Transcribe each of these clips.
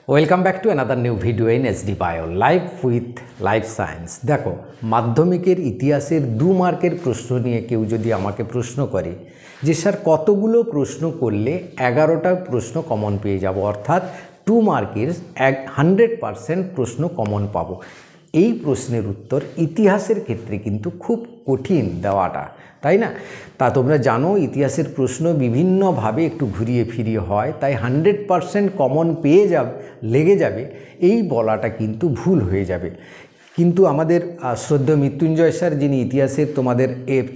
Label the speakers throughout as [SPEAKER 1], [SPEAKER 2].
[SPEAKER 1] Welcome back to another new video in SD bio live with life science. দেখো, মাধ্যমিকের ইতিহাসের 2 মার্কের প্রশ্ন নিয়ে কেউ যদি আমাকে প্রশ্ন করে যে স্যার কতগুলো প্রশ্ন করলে 11টা প্রশ্ন কমন পেয়ে যাব, অর্থাৎ 2 মার্কের 100% প্রশ্ন কমন পাবো, এই প্রশ্নের উত্তর ইতিহাসের ক্ষেত্রে কিন্তু খুব কঠিন দেওয়াটা, তাই না? তা তোমরা জানো ইতিহাসের প্রশ্ন বিভিন্নভাবে একটু ঘুরিয়ে ফিরিয়ে হয়, তাই 100% কমন পেয়ে লেগে যাবে এই বলাটা কিন্তু ভুল হয়ে যাবে। কিন্তু আমাদের শ্রদ্ধেয় মৃত্যুঞ্জয় স্যার, যিনি ইতিহাসের তোমাদের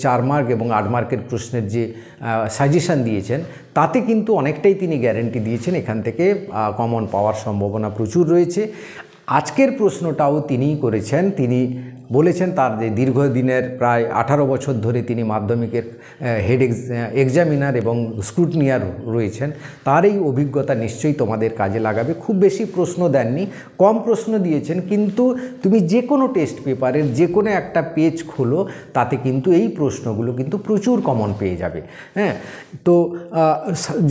[SPEAKER 1] 4 মার্ক এবং 8 মার্কের প্রশ্নের যে সাজেশান দিয়েছেন, তাতে কিন্তু অনেকটাই তিনি গ্যারেন্টি দিয়েছেন এখান থেকে কমন পাওয়ার সম্ভাবনা প্রচুর রয়েছে। আজকের প্রশ্নটাও তিনিই করেছেন। তিনি বলেছেন তার যে দীর্ঘদিনের প্রায় 18 বছর ধরে তিনি মাধ্যমিকের হেড এক্সামিনার এবং স্ক্রুটনিয়ার রয়েছেন, তার এই অভিজ্ঞতা নিশ্চয়ই তোমাদের কাজে লাগাবে। খুব বেশি প্রশ্ন দেননি, কম প্রশ্ন দিয়েছেন, কিন্তু তুমি যে কোনো টেস্ট পেপারের যে কোনো একটা পেজ খোলো, তাতে কিন্তু এই প্রশ্নগুলো কিন্তু প্রচুর কমন পেয়ে যাবে। হ্যাঁ, তো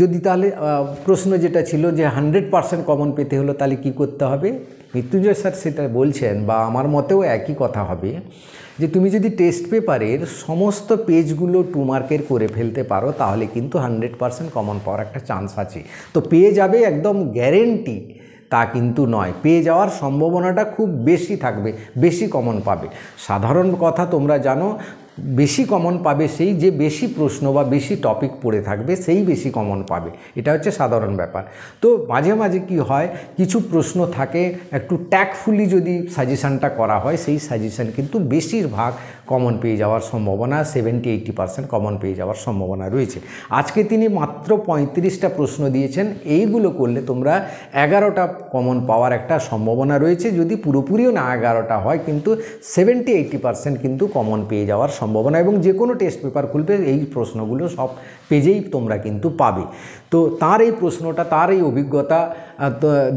[SPEAKER 1] যদি তাহলে প্রশ্ন যেটা ছিল যে 100% কমন পেতে হলো, তাহলে কি করতে হবে? মৃত্যুঞ্জয় স্যার সেটা বলছেন, বা আমার মতেও একই কথা হবে, যে তুমি যদি টেস্ট পেপারের সমস্ত পেজগুলো 2 মার্কের করে ফেলতে পারো, তাহলে কিন্তু 100% কমন পাওয়ার একটা চান্স আছে। তো পেয়ে যাবে একদম গ্যারেন্টি তা কিন্তু নয়, পেয়ে যাওয়ার সম্ভাবনাটা খুব বেশি থাকবে, বেশি কমন পাবে। সাধারণ কথা তোমরা জানো, বেশি কমন পাবে সেই যে বেশি প্রশ্ন বা বেশি টপিক পড়ে থাকবে, সেই বেশি কমন পাবে, এটা হচ্ছে সাধারণ ব্যাপার। তো মাঝে মাঝে কি হয়, কিছু প্রশ্ন থাকে একটু ট্যাকফুলি যদি সাজেশানটা করা হয়, সেই সাজেশান কিন্তু বেশিরভাগ কমন পেয়ে যাওয়ার সম্ভাবনা 70-80% কমন পেয়ে যাওয়ার সম্ভাবনা রয়েছে। আজকে তিনি মাত্র 35টা প্রশ্ন দিয়েছেন, এইগুলো করলে তোমরা 11টা কমন পাওয়ার একটা সম্ভাবনা রয়েছে। যদি পুরোপুরিও না 11টা হয়, কিন্তু 70-80% কিন্তু কমন পেয়ে যাওয়ার সম্ভাবনা, এবং যে কোনো টেস্ট পেপার খুলবে এই প্রশ্নগুলো সব পেজেই তোমরা কিন্তু পাবে। তো তার এই প্রশ্নটা, তার এই অভিজ্ঞতা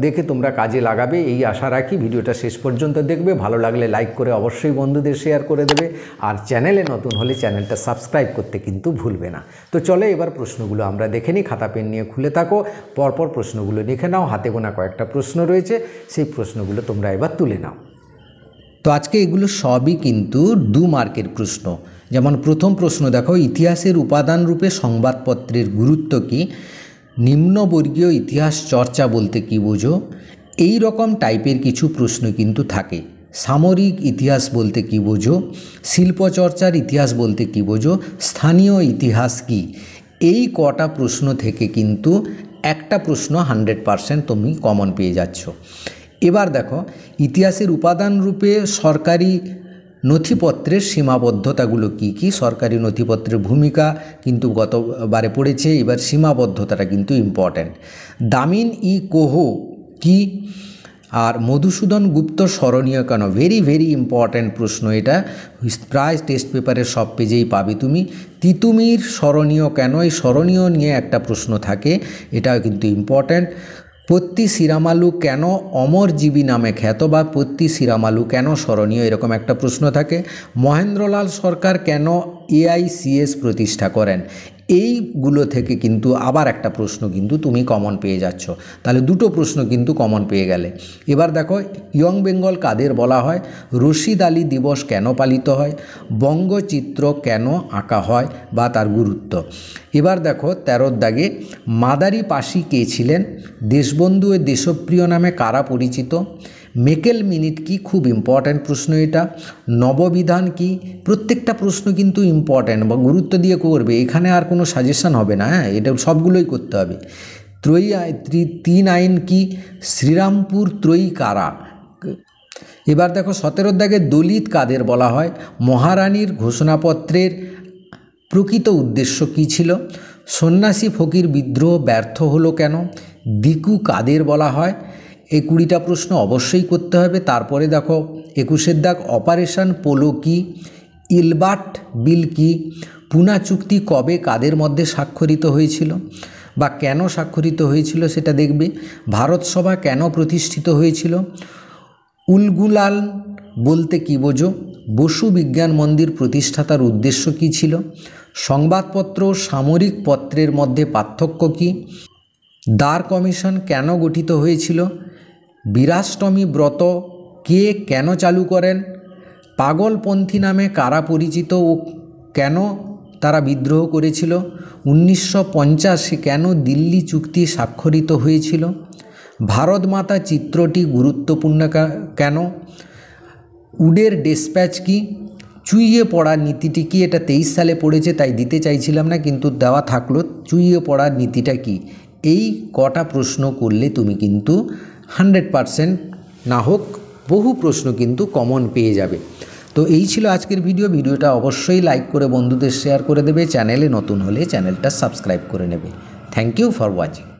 [SPEAKER 1] দেখে তোমরা কাজে লাগাবে এই আশা রাখি। ভিডিওটা শেষ পর্যন্ত দেখবে, ভালো লাগলে লাইক করে অবশ্যই বন্ধুদের শেয়ার করে দেবে, আর চ্যানেলে নতুন হলে চ্যানেলটা সাবস্ক্রাইব করতে কিন্তু ভুলবে না। তো চলো এবার প্রশ্নগুলো আমরা দেখে নিই। খাতা পেন নিয়ে খুলে থাকো, পরপর প্রশ্নগুলো লিখে নাও। হাতে গোনা কয়েকটা প্রশ্ন রয়েছে, সেই প্রশ্নগুলো তোমরা এবার তুলে নাও। তো আজকে এগুলো সবই কিন্তু 2 মার্কের প্রশ্ন। যেমন প্রথম প্রশ্ন দেখো, ইতিহাসের উপাদান রূপে সংবাদপত্রের গুরুত্ব কী? নিম্নবর্গীয় ইতিহাস চর্চা বলতে কী বোঝো? এই রকম টাইপের কিছু প্রশ্ন কিন্তু থাকে। সামরিক ইতিহাস বলতে কী বোঝো? শিল্পচর্চার ইতিহাস বলতে কী বোঝো? স্থানীয় ইতিহাস কী? এই কটা প্রশ্ন থেকে কিন্তু একটা প্রশ্ন 100% তুমি কমন পেয়ে যাচ্ছ। এবার দেখো, ইতিহাসের উপাদান রূপে সরকারি নথিপত্রের সীমাবদ্ধতাগুলো কী কী? সরকারি নথিপত্রের ভূমিকা কিন্তু গতবারে পড়েছে, এবার সীমাবদ্ধতাটা কিন্তু ইম্পর্ট্যান্ট। দামিন ই কোহ কি? আর মধুসূদন গুপ্ত স্মরণীয় কেন? ভেরি ভেরি ইম্পর্ট্যান্ট প্রশ্ন এটা, প্রায় টেস্ট পেপারের সব পেজেই পাবে তুমি। তিতুমির স্মরণীয় কেন? এই স্মরণীয় নিয়ে একটা প্রশ্ন থাকে, এটাও কিন্তু ইম্পর্ট্যান্ট। পত্তি সিরামালু কেন অমরজীবী নামে খ্যাত, বা পত্তি সিরামালু কেন স্মরণীয়, এরকম একটা প্রশ্ন থাকে। মহেন্দ্রলাল সরকার কেন AICS প্রতিষ্ঠা করেন? এইগুলো থেকে কিন্তু আবার একটা প্রশ্ন কিন্তু তুমি কমন পেয়ে যাচ্ছ, তাহলে 2টো প্রশ্ন কিন্তু কমন পেয়ে গেলে। এবার দেখো, ইয়ং বেঙ্গল কাদের বলা হয়? রশিদ আলী দিবস কেন পালিত হয়? বঙ্গচিত্র কেন আঁকা হয় বা তার গুরুত্ব? এবার দেখো 13 দাগে, মাদারি পাশি কে ছিলেন? দেশবন্ধু ও দেশপ্রিয় নামে কারা পরিচিত? মেকেল মিনিট কি? খুব ইম্পর্ট্যান্ট প্রশ্ন এটা। নববিধান কি? প্রত্যেকটা প্রশ্ন কিন্তু ইম্পর্ট্যান্ট বা গুরুত্ব দিয়ে করবে, এখানে আর কোনো সাজেশন হবে না, হ্যাঁ, এটা সবগুলোই করতে হবে। 3 আইন কি? শ্রীরামপুর ত্রয়ী কারা? এবার দেখো 17 দাগে, দলিত কাদের বলা হয়? মহারানীর ঘোষণাপত্রের প্রকৃত উদ্দেশ্য কী ছিল? সন্ন্যাসী ফকির বিদ্রোহ ব্যর্থ হলো কেন? দিকু কাদের বলা হয়? এই 20টা প্রশ্ন অবশ্যই করতে হবে। তারপরে দেখো 21 দাগ, অপারেশন পোলো কি? ইলবার্ট বিল কি? পুনা চুক্তি কবে কাদের মধ্যে স্বাক্ষরিত হয়েছিল বা কেন স্বাক্ষরিত হয়েছিল সেটা দেখবে। ভারত সভা কেন প্রতিষ্ঠিত হয়েছিল? উলগুলান বলতে কী বোঝো? বসু বিজ্ঞান মন্দির প্রতিষ্ঠাতার উদ্দেশ্য কী ছিল? সংবাদপত্র ও সামরিক পত্রের মধ্যে পার্থক্য কী? দ্বার কমিশন কেন গঠিত হয়েছিল? বীরাষ্টমী ব্রত কে কেন চালু করেন? পাগলপন্থী নামে কারা পরিচিত ও কেন তারা বিদ্রোহ করেছিল? 1950 কেন দিল্লি চুক্তি স্বাক্ষরিত হয়েছিল? ভারত মাতা চিত্রটি গুরুত্বপূর্ণ কেন? উডের ডিসপ্যাচ কি? চুইয়ে পড়ার নীতিটি কি? এটা 23 সালে পড়েছে, তাই দিতে চাইছিলাম না, কিন্তু দেওয়া থাকলো। চুইয়ে পড়ার নীতিটা কি? এই কটা প্রশ্ন করলে তুমি কিন্তু 100% না হোক বহু প্রশ্ন কিন্তু কমন পেয়ে যাবে। তো এই ছিল আজকের ভিডিওটা অবশ্যই লাইক করে বন্ধুদের শেয়ার করে দেবে। চ্যানেলে নতুন হলে চ্যানেলটা সাবস্ক্রাইব করে নেবে। Thank you for watching.